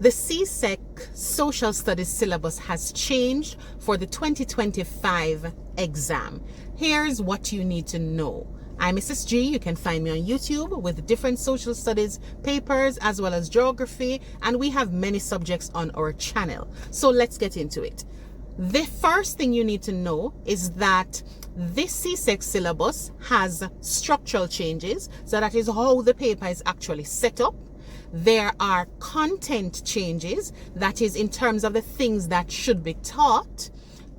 The CSEC Social Studies syllabus has changed for the 2025 exam. Here's what you need to know. I'm Mrs. G. You can find me on YouTube with different social studies papers as well as geography, and we have many subjects on our channel. So let's get into it. The first thing you need to know is that this CSEC syllabus has structural changes, so that is how the paper is actually set up. There are content changes, that is in terms of the things that should be taught,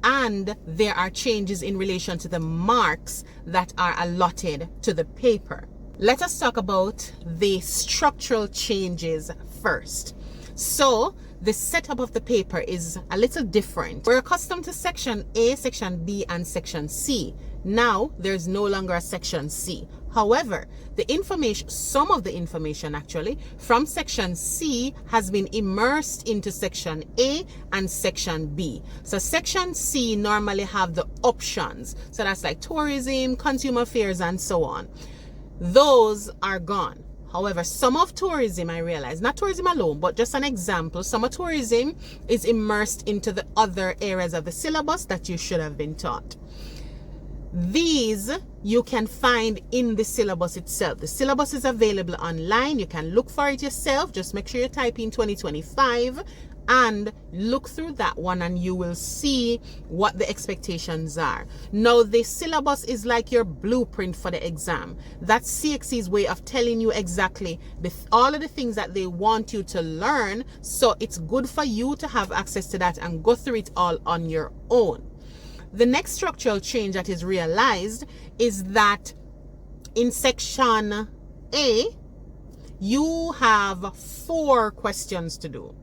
and there are changes in relation to the marks that are allotted to the paper. Let us talk about the structural changes first. So the setup of the paper is a little different. We're accustomed to section A, section B, and section C. Now there's no longer a section C. However, some of the information actually from section C has been immersed into section A and section B. So section C normally have the options. So that's like tourism, consumer affairs, and so on. Those are gone. However, some of tourism, I realize, not tourism alone, but just an example, some of tourism is immersed into the other areas of the syllabus that you should have been taught. These you can find in the syllabus itself. The syllabus is available online. You can look for it yourself. Just make sure you type in 2025 and look through that one, and you will see what the expectations are. Now, the syllabus is like your blueprint for the exam. That's CXC's way of telling you exactly all of the things that they want you to learn. So it's good for you to have access to that and go through it all on your own. The next structural change that is realized is that in section A, you have 4 questions to do.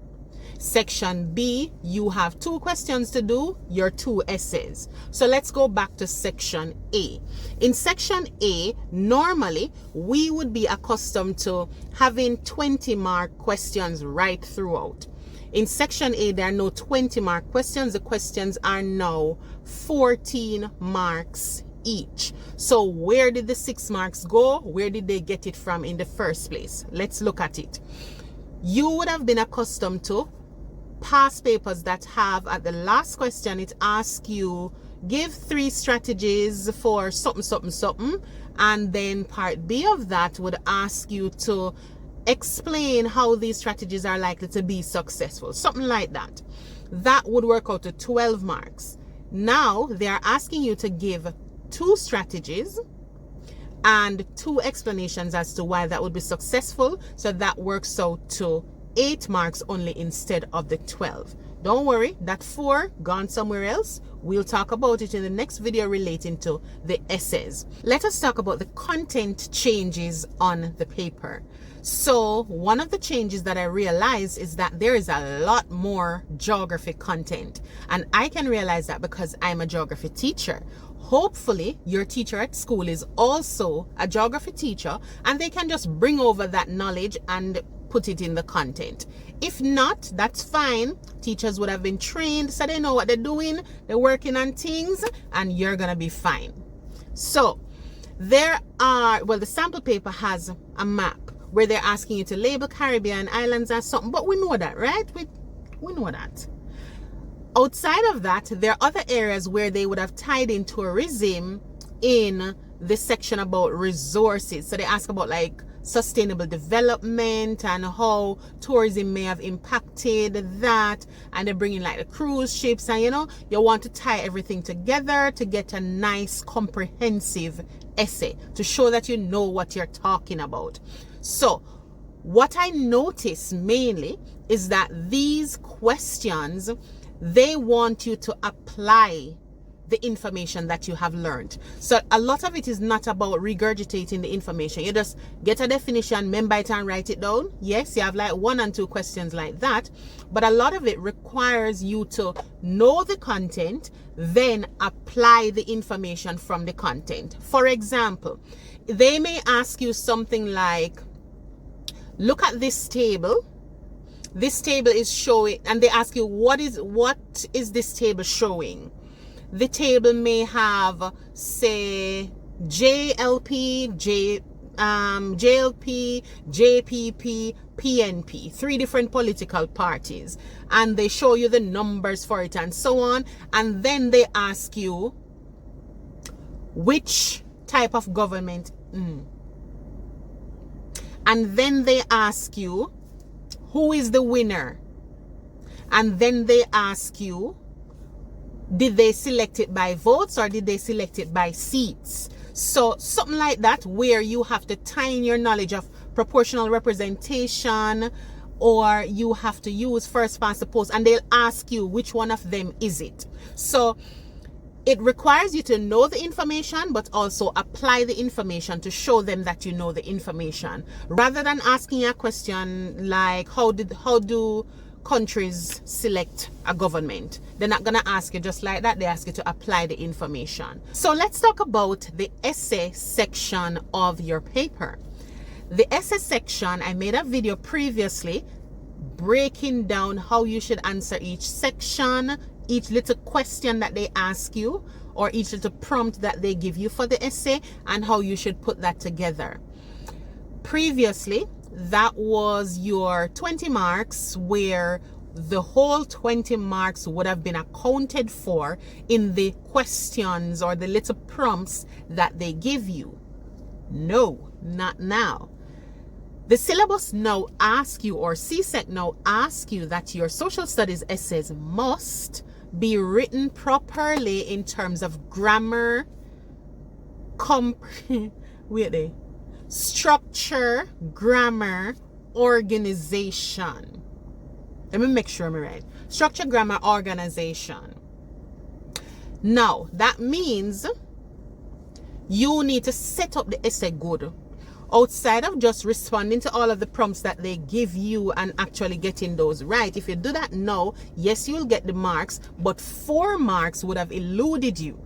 Section B, you have 2 questions to do, your 2 essays. So let's go back to section A. In section A, normally we would be accustomed to having 20-mark questions right throughout. In section A, there are no 20-mark questions. The questions are now 14 marks each. So where did the 6 marks go? Where did they get it from in the first place? Let's look at it. You would have been accustomed to past papers that have, at the last question, it asks you, give 3 strategies for something, something, something. And then part B of that would ask you to explain how these strategies are likely to be successful. Something like that. That would work out to 12 marks. Now they are asking you to give 2 strategies and 2 explanations as to why that would be successful. So that works out to 8 marks only instead of the 12. Don't worry, that 4 gone somewhere else. We'll talk about it in the next video relating to the essays. Let us talk about the content changes on the paper. So one of the changes that I realized is that there is a lot more geography content. And I can realize that because I'm a geography teacher. Hopefully your teacher at school is also a geography teacher, and they can just bring over that knowledge and put it in the content. If not, that's fine. Teachers would have been trained, so they know what they're doing. They're working on things, and you're gonna be fine. So the sample paper has a map where they're asking you to label Caribbean islands as something, but we know that, right? We know that. Outside of that, there are other areas where they would have tied in tourism in the section about resources. So they ask about like sustainable development and how tourism may have impacted that, and they're bringing like the cruise ships, and you want to tie everything together to get a nice comprehensive essay to show that you know what you're talking about. So what I notice mainly is that these questions, they want you to apply the information that you have learned. So a lot of it is not about regurgitating the information. You just get a definition, remember it, and write it down. Yes, you have like 1 and 2 questions like that, but a lot of it requires you to know the content, then apply the information from the content. For example, they may ask you something like, look at this table. This table is showing, and they ask you, what is this table showing? The table may have, say, JLP, JLP, JPP, PNP, 3 different political parties, and they show you the numbers for it and so on, and then they ask you which type of government, and then they ask you who is the winner, and then they ask you, did they select it by votes or did they select it by seats? So something like that, where you have to tie in your knowledge of proportional representation, or you have to use first past the post, and they'll ask you which one of them is it. So it requires you to know the information, but also apply the information to show them that you know the information, rather than asking a question like, how do countries select a government? They're not going to ask you just like that. They ask you to apply the information. So let's talk about the essay section of your paper. The essay section, I made a video previously breaking down how you should answer each section, each little question that they ask you, or each little prompt that they give you for the essay, and how you should put that together. Previously, that was your 20 marks, where the whole 20 marks would have been accounted for in the questions or the little prompts that they give you. No, not now. The syllabus now asks you, or CSEC now asks you, that your social studies essays must be written properly in terms of grammar, structure, grammar, organization. Let me make sure I'm right. Structure, grammar, organization. Now, that means you need to set up the essay good. Outside of just responding to all of the prompts that they give you and actually getting those right. If you do that now, yes, you'll get the marks, but 4 marks would have eluded you.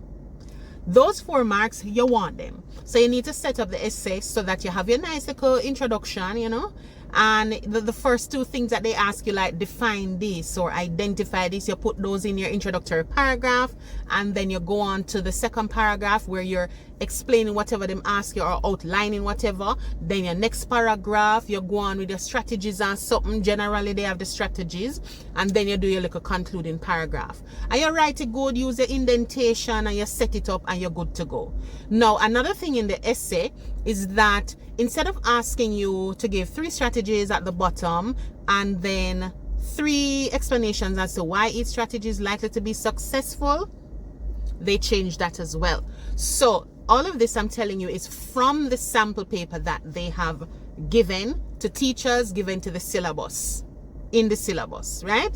Those 4 marks, you want them. So you need to set up the essay so that you have your nice little introduction, you know, and the first 2 things that they ask you, like define this or identify this, you put those in your introductory paragraph, and then you go on to the second paragraph where you're explaining whatever them ask you or outlining whatever. Then your next paragraph, you go on with your strategies and something. Generally they have the strategies, and then you do your little concluding paragraph, and you write it good, use your indentation, and you set it up, and you're good to go. Now, another thing in the essay is that instead of asking you to give 3 strategies at the bottom and then 3 explanations as to why each strategy is likely to be successful, they changed that as well. So all of this I'm telling you is from the sample paper that they have given to teachers, given to the syllabus, in the syllabus, right?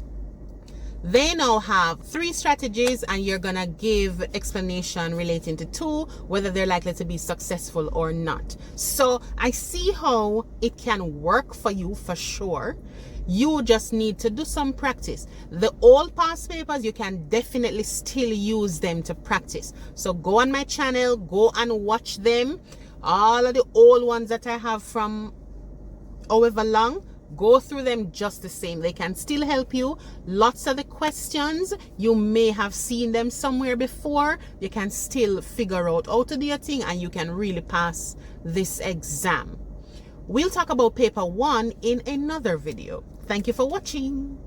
They now have 3 strategies, and you're gonna give explanation relating to 2, whether they're likely to be successful or not. So I see how it can work for you for sure. You just need to do some practice. The old past papers, you can definitely still use them to practice. So go on my channel, go and watch them. All of the old ones that I have from however long, go through them just the same. They can still help you. Lots of the questions, you may have seen them somewhere before. You can still figure out how to do your thing, and you can really pass this exam. We'll talk about paper 1 in another video. Thank you for watching.